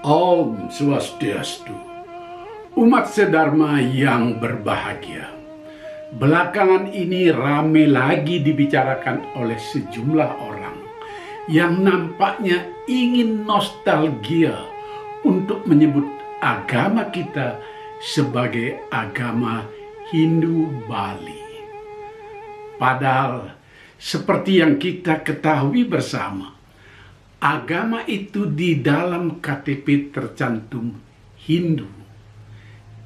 Om Swastiastu. Umat sedharma yang berbahagia. Belakangan ini ramai lagi dibicarakan oleh sejumlah orang yang nampaknya ingin nostalgia untuk menyebut agama kita sebagai agama Hindu Bali. Padahal seperti yang kita ketahui bersama, agama itu di dalam KTP tercantum Hindu.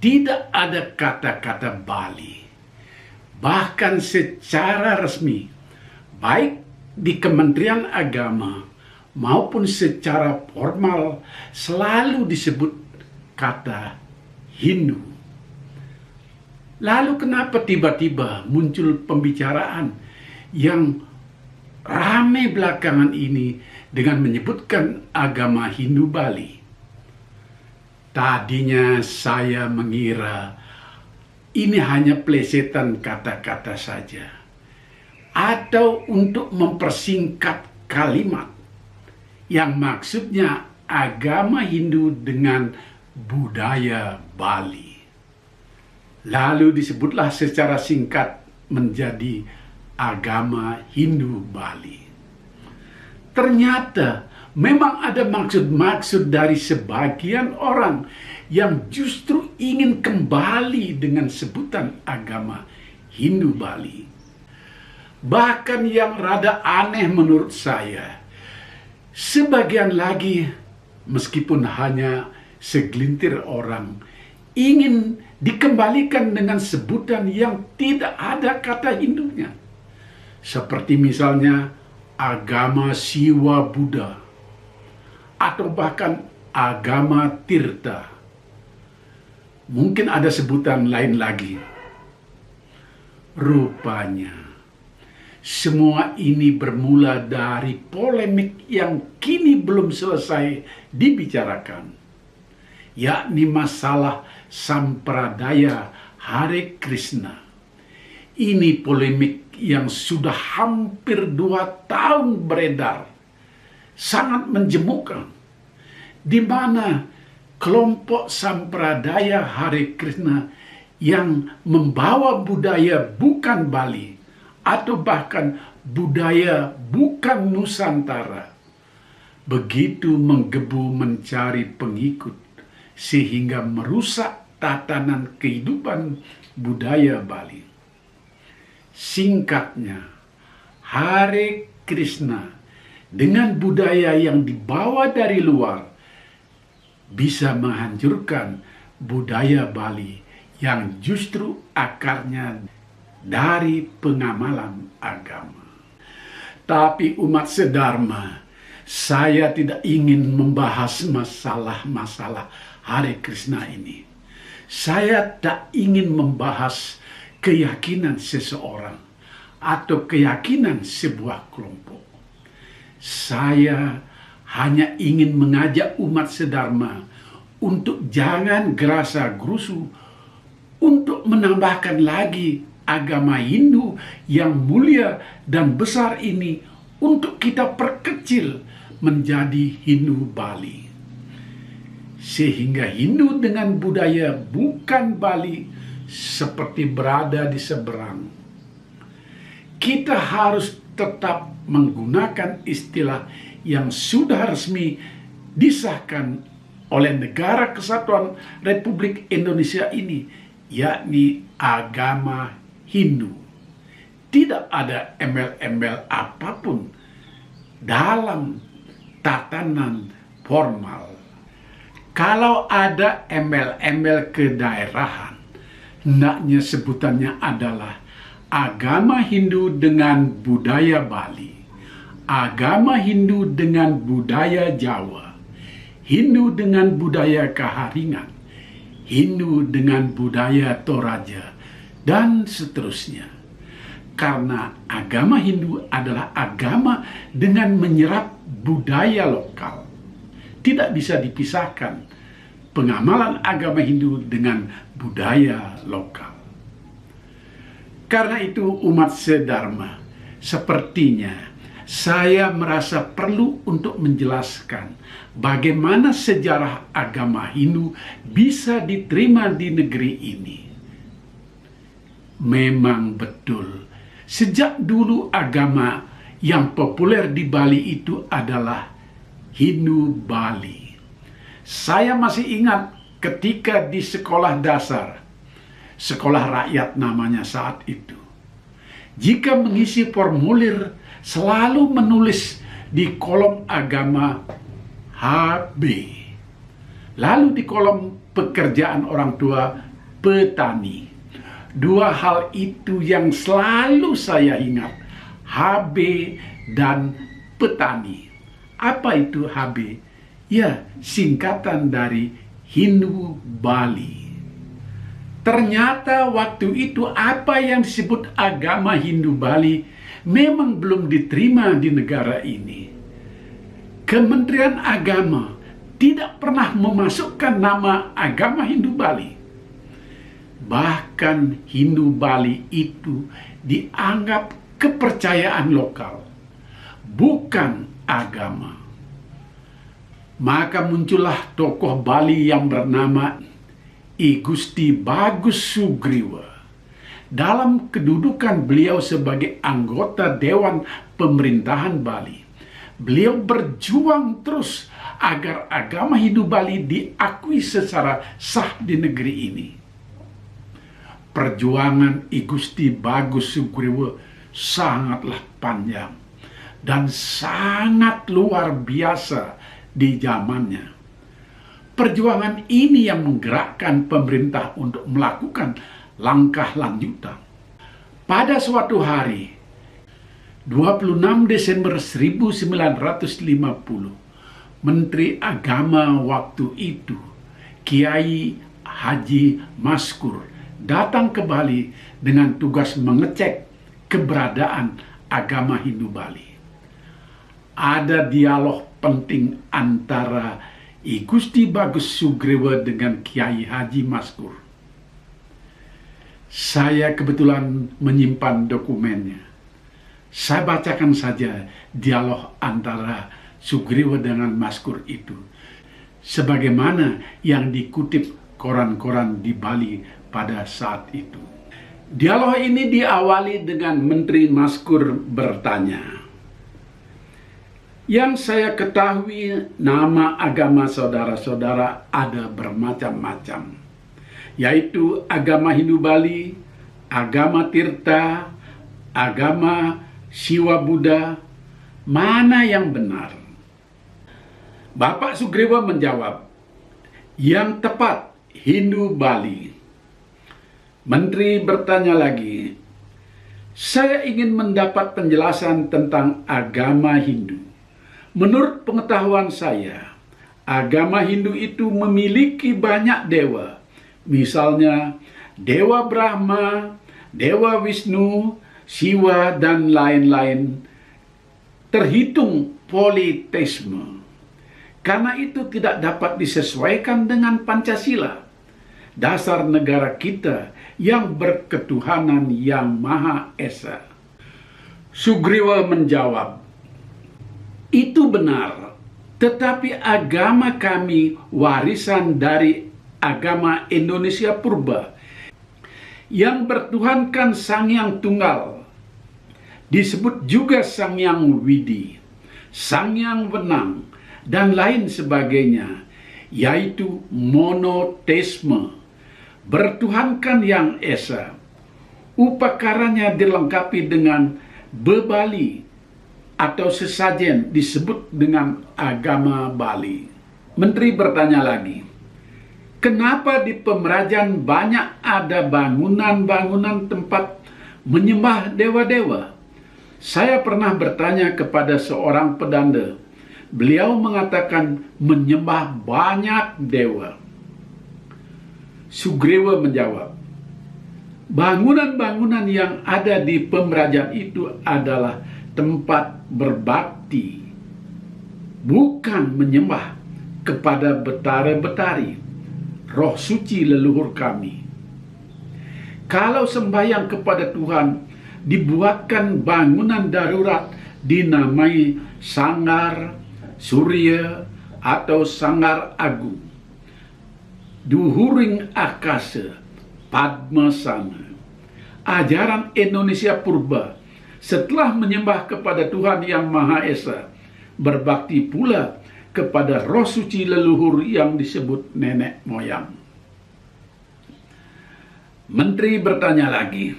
Tidak ada kata-kata Bali. Bahkan secara resmi, baik di Kementerian Agama maupun secara formal selalu disebut kata Hindu. Lalu kenapa tiba-tiba muncul pembicaraan yang ramai belakangan ini dengan menyebutkan agama Hindu Bali? Tadinya saya mengira ini hanya plesetan kata-kata saja, atau untuk mempersingkat kalimat yang maksudnya agama Hindu dengan budaya Bali. Lalu disebutlah secara singkat menjadi agama Hindu Bali. Ternyata memang ada maksud-maksud dari sebagian orang yang justru ingin kembali dengan sebutan agama Hindu Bali. Bahkan yang rada aneh menurut saya, sebagian lagi meskipun hanya segelintir orang ingin dikembalikan dengan sebutan yang tidak ada kata Hindunya. Seperti misalnya agama Siwa Buddha, atau bahkan agama Tirta. Mungkin ada sebutan lain lagi. Rupanya, semua ini bermula dari polemik yang kini belum selesai dibicarakan, yakni masalah sampradaya Hare Krishna. Ini polemik yang sudah hampir 2 tahun beredar, sangat menjemukan, di mana kelompok sampradaya Hare Krishna yang membawa budaya bukan Bali atau bahkan budaya bukan Nusantara begitu menggebu mencari pengikut sehingga merusak tatanan kehidupan budaya Bali. Singkatnya, Hare Krishna dengan budaya yang dibawa dari luar bisa menghancurkan budaya Bali yang justru akarnya dari pengamalan agama. Tapi umat sedharma, saya tidak ingin membahas masalah-masalah Hare Krishna ini. Saya tak ingin membahas keyakinan seseorang atau keyakinan sebuah kelompok. Saya hanya ingin mengajak umat sedharma untuk jangan gerasa-gerusu untuk menambahkan lagi agama Hindu yang mulia dan besar ini untuk kita perkecil menjadi Hindu Bali. Sehingga Hindu dengan budaya bukan Bali seperti berada di seberang. Kita harus tetap menggunakan istilah yang sudah resmi disahkan oleh Negara Kesatuan Republik Indonesia ini, yakni agama Hindu. Tidak ada embel-embel apapun dalam tatanan formal. Kalau ada embel-embel kedaerahan, hendaknya sebutannya adalah agama Hindu dengan budaya Bali, agama Hindu dengan budaya Jawa, Hindu dengan budaya Kaharingan, Hindu dengan budaya Toraja, dan seterusnya. Karena agama Hindu adalah agama dengan menyerap budaya lokal. Tidak bisa dipisahkan pengamalan agama Hindu dengan budaya lokal. Karena itu umat sedharma, sepertinya saya merasa perlu untuk menjelaskan bagaimana sejarah agama Hindu bisa diterima di negeri ini. Memang betul, sejak dulu agama yang populer di Bali itu adalah Hindu Bali. Saya masih ingat ketika di sekolah dasar, sekolah rakyat namanya saat itu, jika mengisi formulir selalu menulis di kolom agama HB, lalu di kolom pekerjaan orang tua petani. Dua hal itu yang selalu saya ingat, HB dan petani. Apa itu HB? Ya, singkatan dari Hindu Bali. Ternyata waktu itu apa yang disebut agama Hindu Bali memang belum diterima di negara ini. Kementerian Agama tidak pernah memasukkan nama agama Hindu Bali. Bahkan Hindu Bali itu dianggap kepercayaan lokal, bukan agama. Maka muncullah tokoh Bali yang bernama I Gusti Bagus Sugriwa. Dalam kedudukan beliau sebagai anggota Dewan Pemerintahan Bali, beliau berjuang terus agar agama Hindu Bali diakui secara sah di negeri ini. Perjuangan I Gusti Bagus Sugriwa sangatlah panjang dan sangat luar biasa di zamannya. Perjuangan ini yang menggerakkan pemerintah untuk melakukan langkah lanjutan. Pada suatu hari, 26 Desember 1950, Menteri Agama waktu itu, Kiai Haji Maskur, datang ke Bali dengan tugas mengecek keberadaan agama Hindu Bali. Ada dialog penting antara I Gusti Bagus Sugriwa dengan Kiai Haji Maskur. Saya kebetulan menyimpan dokumennya. Saya bacakan saja dialog antara Sugriwa dengan Maskur itu, sebagaimana yang dikutip koran-koran di Bali pada saat itu. Dialog ini diawali dengan Menteri Maskur bertanya, "Yang saya ketahui, nama agama saudara-saudara ada bermacam-macam, yaitu agama Hindu Bali, agama Tirta, agama Siwa Buddha. Mana yang benar?" Bapak Sugriwa menjawab, "Yang tepat, Hindu Bali." Menteri bertanya lagi, "Saya ingin mendapat penjelasan tentang agama Hindu. Menurut pengetahuan saya, agama Hindu itu memiliki banyak dewa. Misalnya, Dewa Brahma, Dewa Wisnu, Siwa, dan lain-lain. Terhitung politeisme. Karena itu tidak dapat disesuaikan dengan Pancasila, dasar negara kita yang berketuhanan yang Maha Esa." Sugriwa menjawab, "Itu benar, tetapi agama kami warisan dari agama Indonesia purba yang bertuhankan Sang Hyang Tunggal. Disebut juga Sang Hyang Widi, Sang Hyang Wenang, dan lain sebagainya, yaitu monoteisme, bertuhankan Yang Esa. Upakaranya dilengkapi dengan bebali atau sesajen disebut dengan agama Bali." Menteri bertanya lagi, "Kenapa di Pemerajan banyak ada bangunan-bangunan tempat menyembah dewa-dewa?" Saya pernah bertanya kepada seorang pedanda. Beliau mengatakan menyembah banyak dewa. Sugriwa menjawab, "Bangunan-bangunan yang ada di Pemerajan itu adalah tempat berbakti, bukan menyembah kepada betara-betari, roh suci leluhur kami. Kalau sembahyang kepada Tuhan, dibuatkan bangunan darurat dinamai Sanggar Surya atau Sanggar Agung, Duhuring Akasa, Padmasana. Ajaran Indonesia purba setelah menyembah kepada Tuhan Yang Maha Esa, berbakti pula kepada roh suci leluhur yang disebut nenek moyang. Menteri bertanya lagi,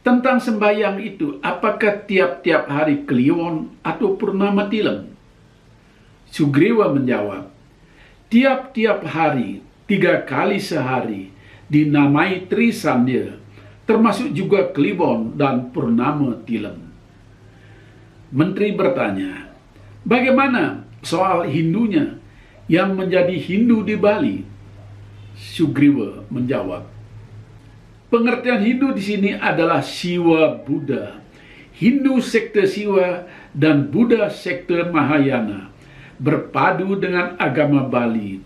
tentang sembahyang itu, apakah tiap-tiap hari Kliwon atau Purnama Tilem? Sugriwa menjawab, tiap-tiap hari, 3 kali sehari, dinamai Trisandya, termasuk juga Kliwon dan Purnama Tilem. Menteri bertanya, bagaimana soal Hindunya yang menjadi Hindu di Bali? Sugriwa menjawab, pengertian Hindu di sini adalah Siwa Buddha, Hindu sekte Siwa dan Buddha sekte Mahayana, berpadu dengan agama Bali.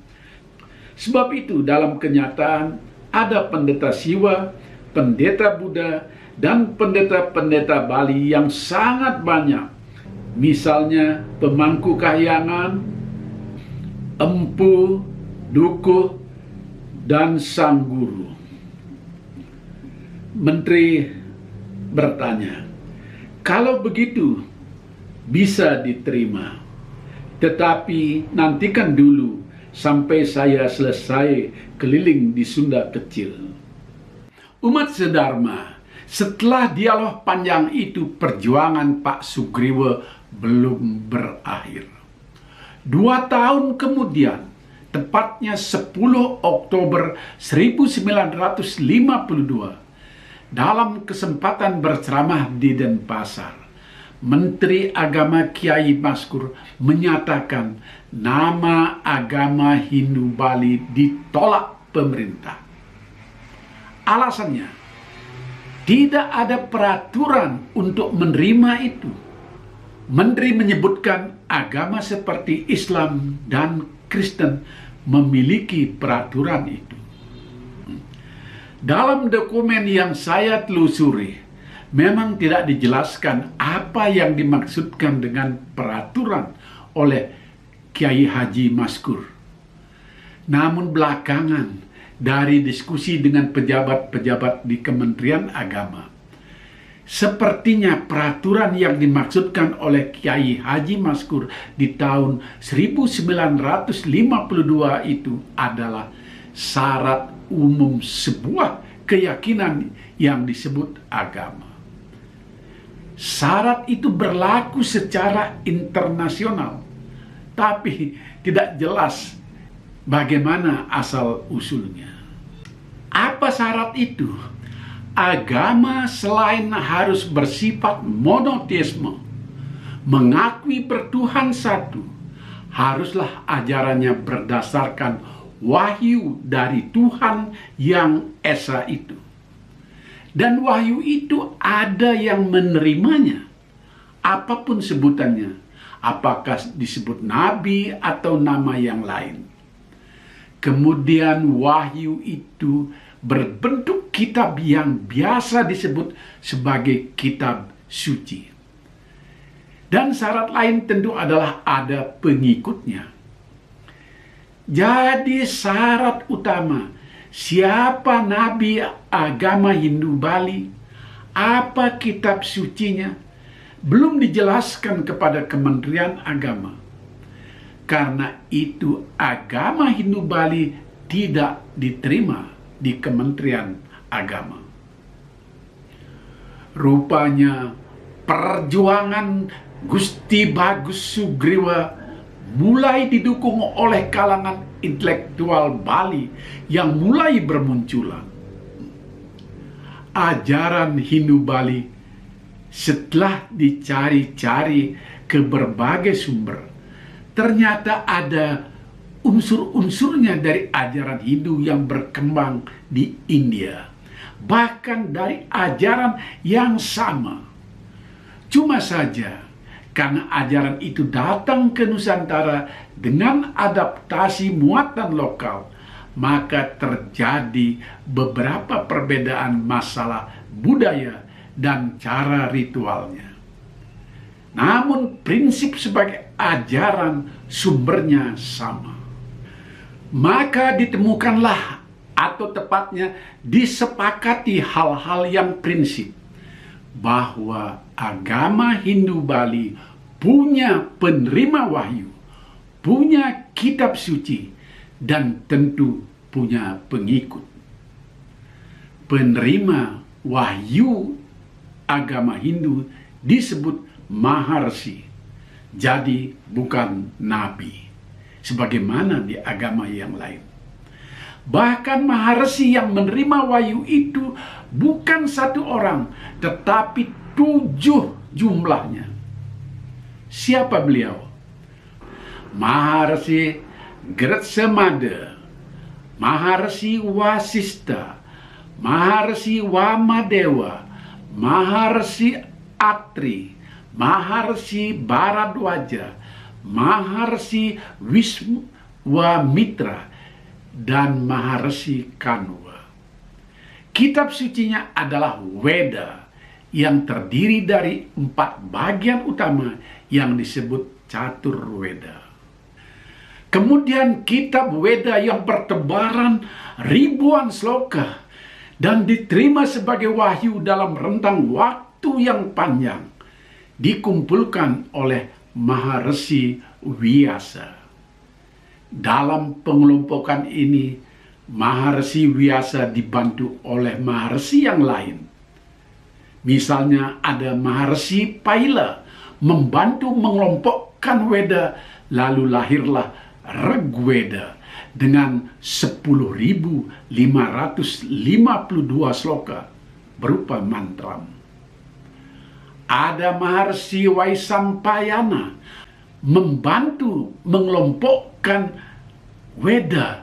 Sebab itu dalam kenyataan ada pendeta Siwa, pendeta Buddha, dan pendeta-pendeta Bali yang sangat banyak. Misalnya pemangku kahyangan, empu, dukuh, dan sang guru. Menteri bertanya, kalau begitu bisa diterima. Tetapi nantikan dulu sampai saya selesai keliling di Sunda kecil. Umat sedharma, setelah dialog panjang itu perjuangan Pak Sugriwa belum berakhir. 2 tahun kemudian, tepatnya 10 Oktober 1952, dalam kesempatan berceramah di Denpasar, Menteri Agama Kiai Maskur menyatakan nama agama Hindu Bali ditolak pemerintah. Alasannya, tidak ada peraturan untuk menerima itu. Menteri menyebutkan agama seperti Islam dan Kristen memiliki peraturan itu. Dalam dokumen yang saya telusuri, memang tidak dijelaskan apa yang dimaksudkan dengan peraturan oleh Kiai Haji Maskur. Namun belakangan dari diskusi dengan pejabat-pejabat di Kementerian Agama, sepertinya peraturan yang dimaksudkan oleh Kiai Haji Maskur di tahun 1952 itu adalah syarat umum sebuah keyakinan yang disebut agama. Syarat itu berlaku secara internasional, tapi tidak jelas bagaimana asal-usulnya. Apa syarat itu? Agama selain harus bersifat monoteisme, mengakui bertuhan satu, haruslah ajarannya berdasarkan wahyu dari Tuhan Yang Esa itu. Dan wahyu itu ada yang menerimanya, apapun sebutannya, apakah disebut nabi atau nama yang lain. Kemudian wahyu itu berbentuk kitab yang biasa disebut sebagai kitab suci. Dan syarat lain tentu adalah ada pengikutnya. Jadi syarat utama, siapa nabi agama Hindu Bali, apa kitab sucinya, belum dijelaskan kepada Kementerian Agama. Karena itu agama Hindu Bali tidak diterima di Kementerian Agama. Rupanya perjuangan Gusti Bagus Sugriwa mulai didukung oleh kalangan intelektual Bali yang mulai bermunculan. Ajaran Hindu Bali setelah dicari-cari ke berbagai sumber, ternyata ada unsur-unsurnya dari ajaran Hindu yang berkembang di India, bahkan dari ajaran yang sama. Cuma saja karena ajaran itu datang ke Nusantara dengan adaptasi muatan lokal, maka terjadi beberapa perbedaan masalah budaya dan cara ritualnya. namun prinsip sebagai ajaran sumbernya sama. Maka ditemukanlah, atau tepatnya disepakati hal-hal yang prinsip, bahwa agama Hindu Bali punya penerima wahyu, punya kitab suci, dan tentu punya pengikut. Penerima wahyu agama Hindu disebut Maharshi, jadi bukan nabi sebagaimana di agama yang lain. Bahkan Maharshi yang menerima wahyu itu bukan satu orang, tetapi 7 jumlahnya. Siapa beliau? Maharshi Gretsemada, Maharshi Wasista, Maharshi Wamadewa, Maharshi Atri, Maharshi Bharadwaja, Maharshi Wiswamitra, dan Maharshi Kanwa. Kitab sucinya adalah Weda yang terdiri dari 4 bagian utama yang disebut Caturweda. Kemudian kitab Weda yang bertebaran ribuan sloka dan diterima sebagai wahyu dalam rentang waktu yang panjang dikumpulkan oleh Maharshi Vyasa. Dalam pengelompokan ini, Maharshi Vyasa dibantu oleh Maharshi yang lain. Misalnya ada Maharshi Paila membantu mengelompokkan Weda, lalu lahirlah Rigveda dengan 10.552 sloka berupa mantra. Ada Maharshi Vaisampayana membantu mengelompokkan Weda,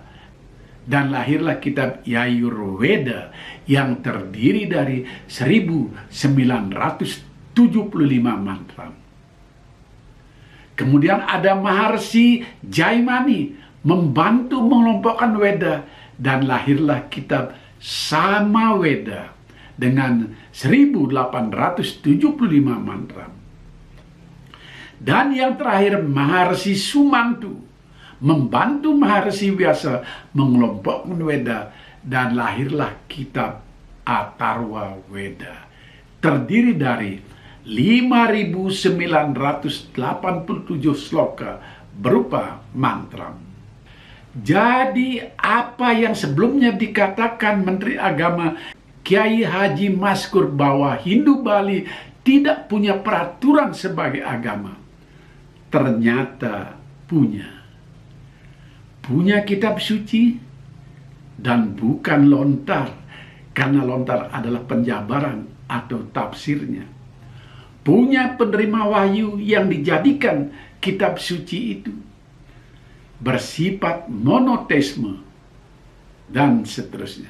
dan lahirlah kitab Yajurveda yang terdiri dari 1975 mantra. Kemudian ada Maharshi Jaimani membantu mengelompokkan Weda, dan lahirlah kitab Samaveda dengan 1875 mantra. Dan yang terakhir Maharshi Sumantu membantu Maharshi Vyasa mengelompokkan Weda, dan lahirlah kitab Atharva Veda terdiri dari 5.987 sloka berupa mantra. Jadi apa yang sebelumnya dikatakan Menteri Agama Kiai Haji Maskur bahwa Hindu Bali tidak punya peraturan sebagai agama, ternyata punya kitab suci, dan bukan lontar, karena lontar adalah penjabaran atau tafsirnya. Punya penerima wahyu yang dijadikan kitab suci itu, bersifat monoteisme, dan seterusnya.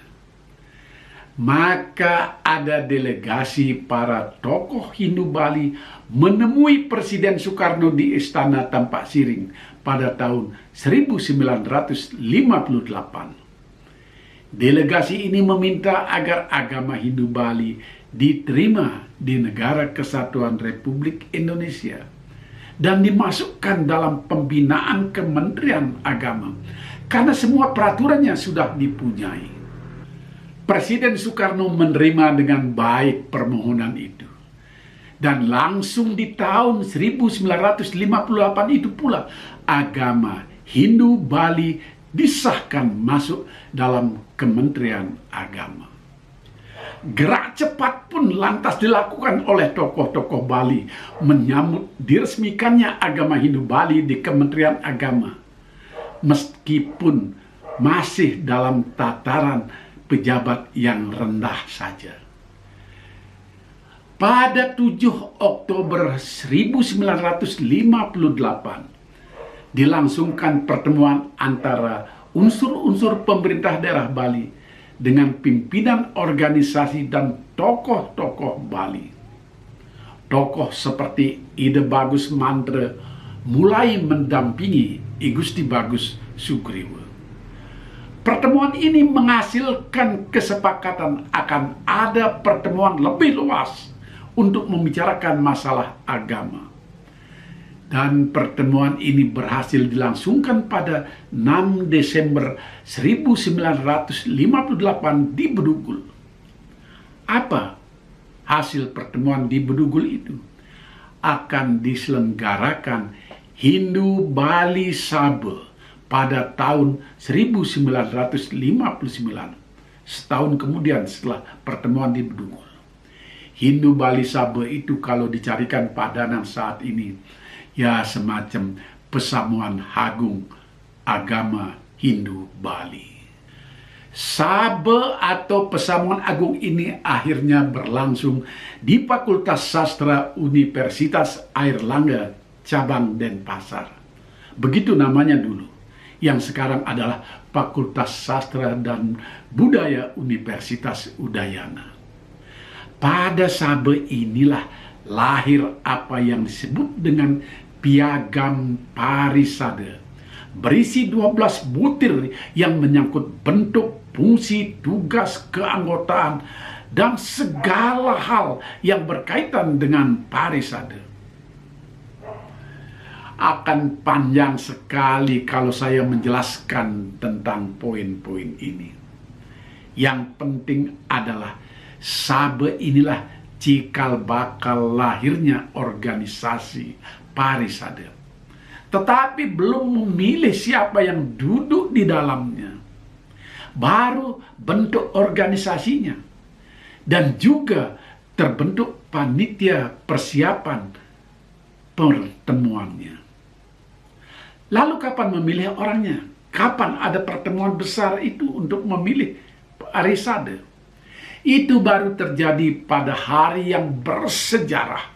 Maka ada delegasi para tokoh Hindu Bali menemui Presiden Soekarno di Istana Tampak Siring pada tahun 1958. Delegasi ini meminta agar agama Hindu Bali diterima di Negara Kesatuan Republik Indonesia dan dimasukkan dalam pembinaan Kementerian Agama, karena semua peraturannya sudah dipunyai. Presiden Soekarno menerima dengan baik permohonan itu. Dan langsung di tahun 1958 itu pula agama Hindu Bali disahkan masuk dalam Kementerian Agama. Gerak cepat pun lantas dilakukan oleh tokoh-tokoh Bali menyambut diresmikannya agama Hindu Bali di Kementerian Agama, meskipun masih dalam tataran pejabat yang rendah saja. Pada 7 Oktober 1958 dilangsungkan pertemuan antara unsur-unsur pemerintah daerah Bali dengan pimpinan organisasi dan tokoh-tokoh Bali. Tokoh seperti Ide Bagus Mantra mulai mendampingi I Gusti Bagus Sugriwa. Pertemuan ini menghasilkan kesepakatan akan ada pertemuan lebih luas untuk membicarakan masalah agama. Dan pertemuan ini berhasil dilangsungkan pada 6 Desember 1958 di Bedugul. Apa hasil pertemuan di Bedugul itu? Akan diselenggarakan Hindu Bali Sabha pada tahun 1959, setahun kemudian setelah pertemuan di Bedugul. Hindu Bali Sabha itu kalau dicarikan padanan saat ini, ya semacam Pesamuan Agung Agama Hindu Bali. Sabha atau Pesamuan Agung ini akhirnya berlangsung di Fakultas Sastra Universitas Airlangga, cabang Denpasar. Begitu namanya dulu, yang sekarang adalah Fakultas Sastra dan Budaya Universitas Udayana. Pada Sabha inilah lahir apa yang disebut dengan Piagam Parisade, berisi 12 butir yang menyangkut bentuk, fungsi, tugas, keanggotaan, dan segala hal yang berkaitan dengan Parisade. Akan panjang sekali kalau saya menjelaskan tentang poin-poin ini. Yang penting adalah Sabha inilah cikal bakal lahirnya organisasi Parisade. Tetapi belum memilih siapa yang duduk di dalamnya. Baru bentuk organisasinya. Dan juga terbentuk panitia persiapan pertemuannya. Lalu kapan memilih orangnya? Kapan ada pertemuan besar itu untuk memilih Parisade? Itu baru terjadi pada hari yang bersejarah,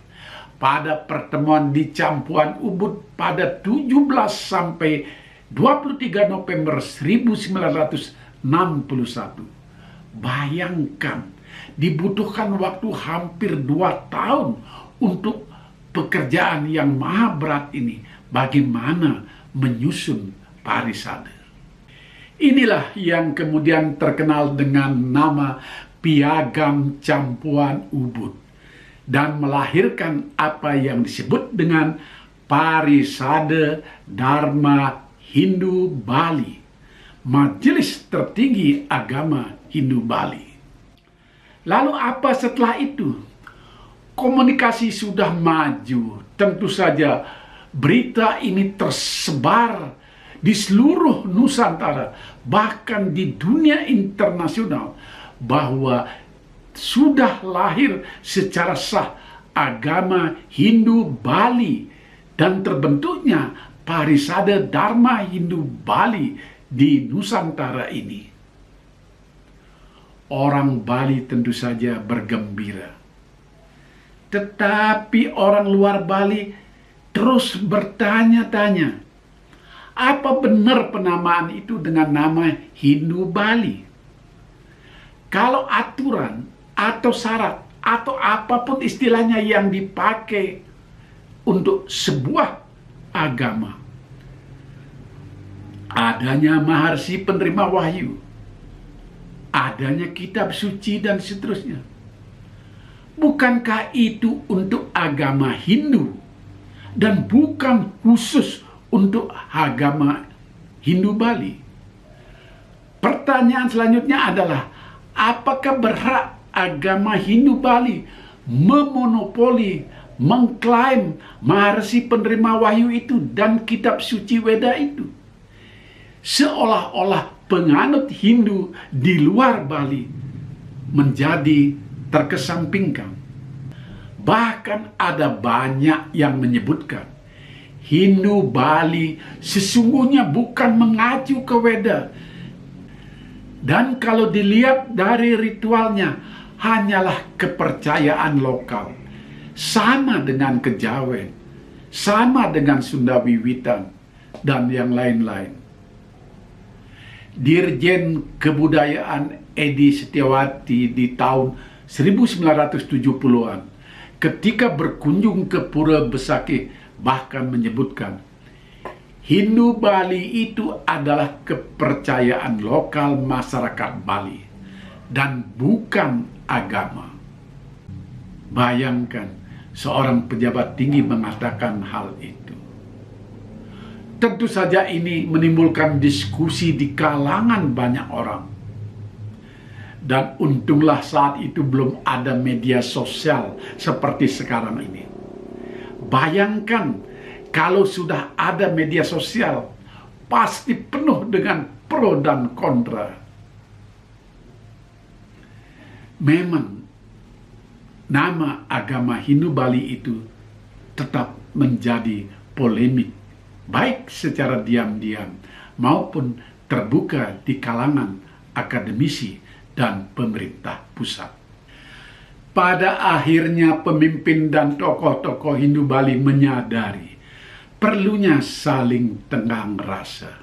pada pertemuan di Campuan Ubud pada 17 sampai 23 November 1961. Bayangkan, dibutuhkan waktu hampir 2 tahun untuk pekerjaan yang maha berat ini. Bagaimana menyusun Parisade. Inilah yang kemudian terkenal dengan nama Piagam Campuan Ubud dan melahirkan apa yang disebut dengan Parisade Dharma Hindu Bali, Majelis Tertinggi Agama Hindu Bali. Lalu apa setelah itu? Komunikasi sudah maju, tentu saja berita ini tersebar di seluruh Nusantara, bahkan di dunia internasional, bahwa sudah lahir secara sah agama Hindu Bali dan terbentuknya Parisade Dharma Hindu Bali di Nusantara ini. Orang Bali tentu saja bergembira. Tetapi orang luar Bali terus bertanya-tanya, apa benar penamaan itu dengan nama Hindu Bali? Kalau aturan atau syarat atau apapun istilahnya yang dipakai untuk sebuah agama, adanya maharsi penerima wahyu, adanya kitab suci dan seterusnya, bukankah itu untuk agama Hindu dan bukan khusus untuk agama Hindu Bali? Pertanyaan selanjutnya adalah, apakah berhak agama Hindu Bali memonopoli, mengklaim maharsi penerima wahyu itu dan kitab suci Weda itu? Seolah-olah penganut Hindu di luar Bali menjadi terkesampingkan. Bahkan ada banyak yang menyebutkan Hindu Bali sesungguhnya bukan mengacu ke Weda. Dan kalau dilihat dari ritualnya, hanyalah kepercayaan lokal. Sama dengan Kejawen, sama dengan Sunda Wiwitan, dan yang lain-lain. Dirjen Kebudayaan Edi Setiawati di tahun 1970-an, ketika berkunjung ke Pura Besakih, bahkan menyebutkan, Hindu Bali itu adalah kepercayaan lokal masyarakat Bali dan bukan agama. Bayangkan seorang pejabat tinggi mengatakan hal itu. Tentu saja ini menimbulkan diskusi di kalangan banyak orang. Dan untunglah saat itu belum ada media sosial seperti sekarang ini. Bayangkan kalau sudah ada media sosial, pasti penuh dengan pro dan kontra. Memang nama agama Hindu Bali itu tetap menjadi polemik, baik secara diam-diam maupun terbuka di kalangan akademisi dan pemerintah pusat. Pada akhirnya pemimpin dan tokoh-tokoh Hindu Bali menyadari perlunya saling tenggang rasa.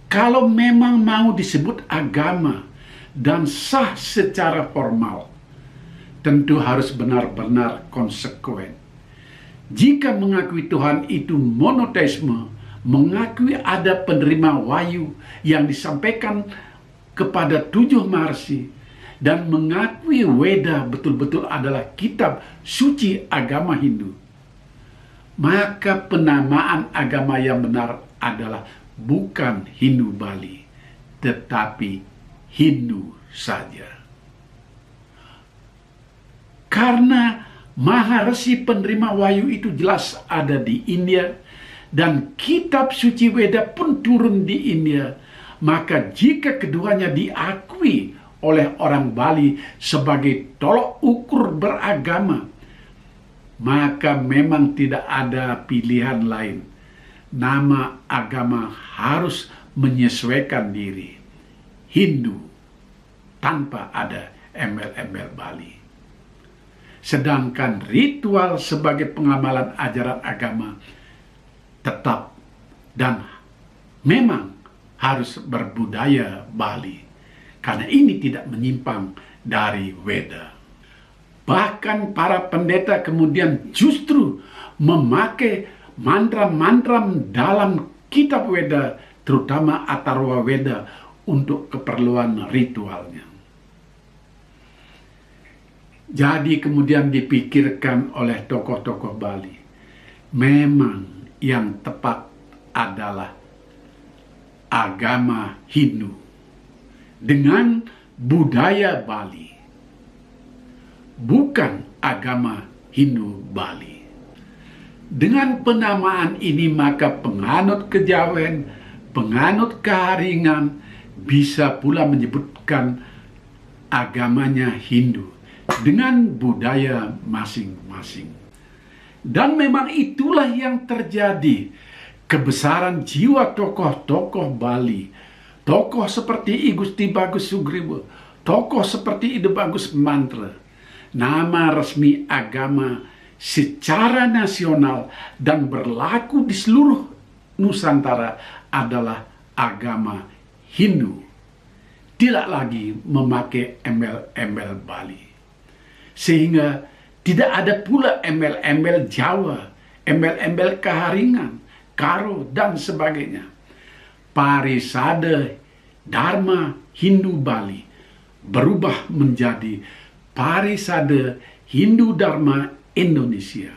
Kalau memang mau disebut agama dan sah secara formal, tentu harus benar-benar konsekuen. Jika mengakui Tuhan itu monoteisme, mengakui ada penerima wahyu yang disampaikan kepada 7 Maharshi, dan mengakui Weda betul-betul adalah kitab suci agama Hindu, maka penamaan agama yang benar adalah bukan Hindu Bali, tetapi Hindu saja. Karena Maharshi penerima wahyu itu jelas ada di India, dan kitab suci Weda pun turun di India, maka jika keduanya diakui oleh orang Bali sebagai tolok ukur beragama, maka memang tidak ada pilihan lain. Nama agama harus menyesuaikan diri, Hindu, tanpa ada embel-embel Bali. Sedangkan ritual sebagai pengamalan ajaran agama tetap dan memang harus berbudaya Bali, karena ini tidak menyimpang dari Weda. Bahkan para pendeta kemudian justru memakai mantra-mantra dalam kitab Weda, terutama Atharva Weda, untuk keperluan ritualnya. Jadi kemudian dipikirkan oleh tokoh-tokoh Bali, memang yang tepat adalah agama Hindu dengan budaya Bali, bukan agama Hindu Bali. Dengan penamaan ini maka penganut kejawen, penganut keharingan bisa pula menyebutkan agamanya Hindu dengan budaya masing-masing. Dan memang itulah yang terjadi. Kebesaran jiwa tokoh-tokoh Bali, tokoh seperti I Gusti Bagus Sugriwa, tokoh seperti Ide Bagus Mantra, nama resmi agama secara nasional dan berlaku di seluruh Nusantara adalah agama Hindu, tidak lagi memakai embel-embel Bali. Sehingga tidak ada pula embel-embel Jawa, embel-embel keharingan, Karo, dan sebagainya. Parisade Dharma Hindu Bali berubah menjadi Parisade Hindu Dharma Indonesia.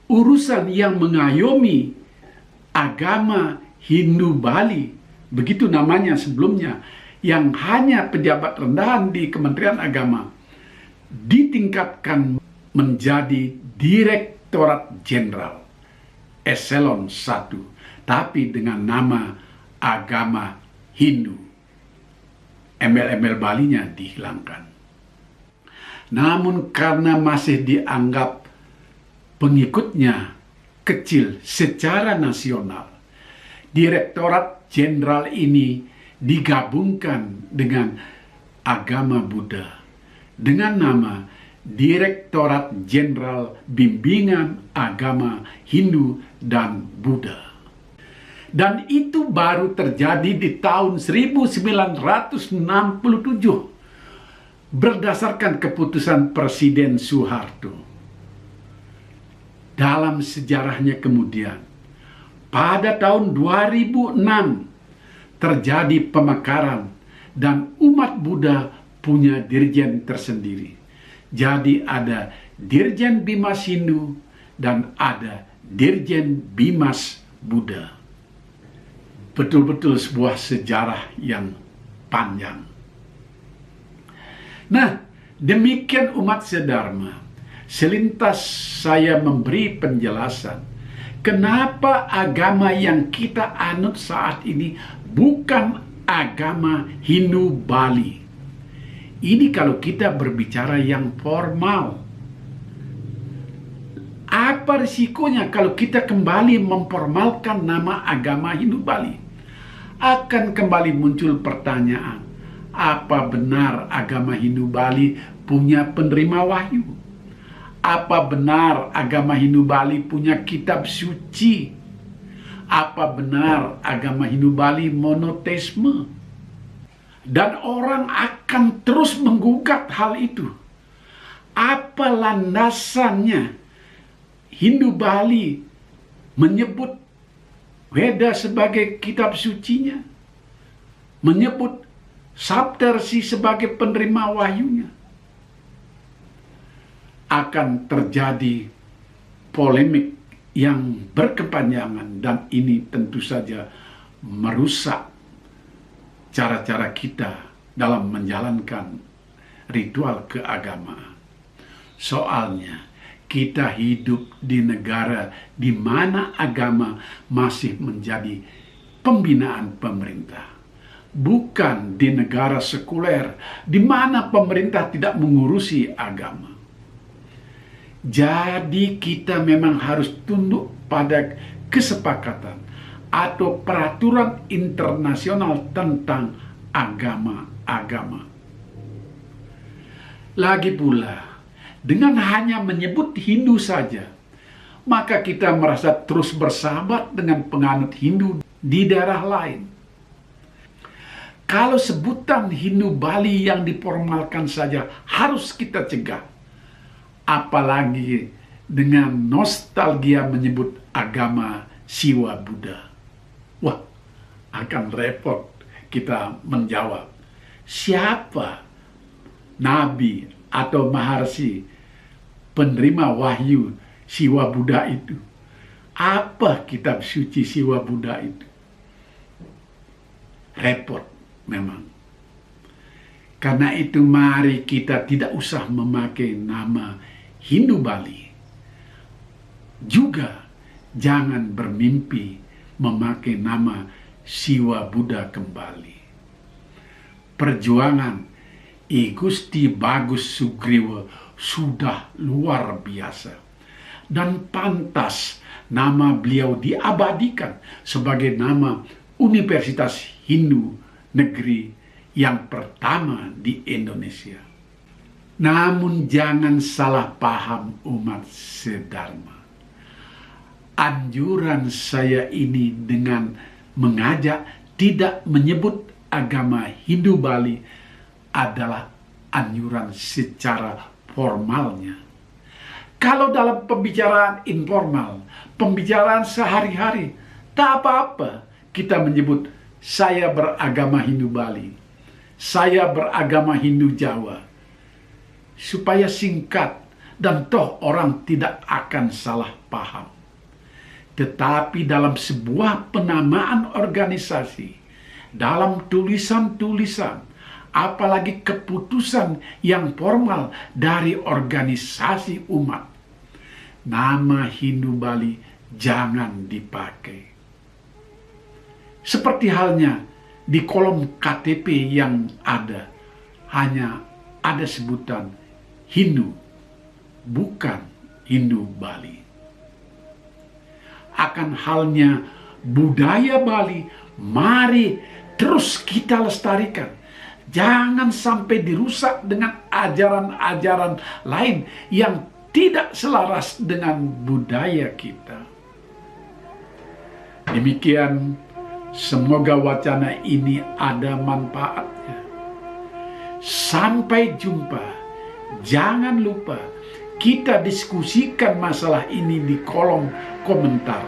Urusan yang mengayomi agama Hindu Bali, begitu namanya sebelumnya, yang hanya pejabat rendahan di Kementerian Agama, ditingkatkan menjadi Direktorat Jenderal Eselon 1, tapi dengan nama agama Hindu. Embel-embel Balinya dihilangkan. Namun karena masih dianggap pengikutnya kecil secara nasional, Direktorat Jenderal ini digabungkan dengan agama Buddha dengan nama Direktorat Jenderal Bimbingan Agama Hindu dan Buddha. Dan itu baru terjadi di tahun 1967 berdasarkan keputusan Presiden Soeharto. Dalam sejarahnya kemudian, pada tahun 2006 terjadi pemekaran dan umat Buddha punya dirjen tersendiri. Jadi ada Dirjen Bimas Hindu dan ada Dirjen Bimas Buddha. Betul-betul sebuah sejarah yang panjang. Nah, demikian umat sedharma. Selintas saya memberi penjelasan kenapa agama yang kita anut saat ini bukan agama Hindu Bali. Ini kalau kita berbicara yang formal. Apa risikonya kalau kita kembali memformalkan nama agama Hindu Bali? Akan kembali muncul pertanyaan, apa benar agama Hindu Bali punya penerima wahyu? Apa benar agama Hindu Bali punya kitab suci? Apa benar agama Hindu Bali monoteisme? Dan orang akan terus menggugat hal itu. Apa landasannya Hindu Bali menyebut Weda sebagai kitab sucinya, menyebut Saptarsi sebagai penerima wahyunya? Akan terjadi polemik yang berkepanjangan, dan ini tentu saja merusak cara-cara kita dalam menjalankan ritual keagamaan. Soalnya kita hidup di negara di mana agama masih menjadi pembinaan pemerintah. Bukan di negara sekuler di mana pemerintah tidak mengurusi agama. Jadi kita memang harus tunduk pada kesepakatan atau peraturan internasional tentang agama-agama. Lagi pula, dengan hanya menyebut Hindu saja, maka kita merasa terus bersahabat dengan penganut Hindu di daerah lain. Kalau sebutan Hindu Bali yang diformalkan saja harus kita cegah, apalagi dengan nostalgia menyebut agama Siwa Buddha. Wah, akan repot kita menjawab, siapa nabi atau maharsi penerima wahyu Siwa Buddha itu? Apa kitab suci Siwa Buddha itu? Repot memang. Karena itu mari kita tidak usah memakai nama Hindu Bali. Juga jangan bermimpi memakai nama Siwa Buddha kembali. Perjuangan I Gusti Bagus Sugriwa sudah luar biasa, dan pantas nama beliau diabadikan sebagai nama Universitas Hindu negeri yang pertama di Indonesia. Namun jangan salah paham umat sedharma. Anjuran saya ini dengan mengajak tidak menyebut agama Hindu Bali adalah anjuran secara formalnya. Kalau dalam pembicaraan informal, pembicaraan sehari-hari, tak apa-apa kita menyebut saya beragama Hindu Bali, saya beragama Hindu Jawa, supaya singkat dan toh orang tidak akan salah paham. Tetapi dalam sebuah penamaan organisasi, dalam tulisan-tulisan, apalagi keputusan yang formal dari organisasi umat, nama Hindu Bali jangan dipakai. Seperti halnya di kolom KTP yang ada, hanya ada sebutan Hindu, bukan Hindu Bali. Akan halnya budaya Bali, mari terus kita lestarikan. Jangan sampai dirusak dengan ajaran-ajaran lain yang tidak selaras dengan budaya kita. Demikian, semoga wacana ini ada manfaatnya. Sampai jumpa. Jangan lupa kita diskusikan masalah ini di kolom komentar.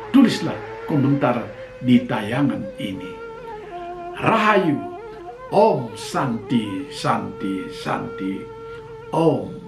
Tulislah komentar di tayangan ini. Rahayu. Om Santi Santi Santi. Om.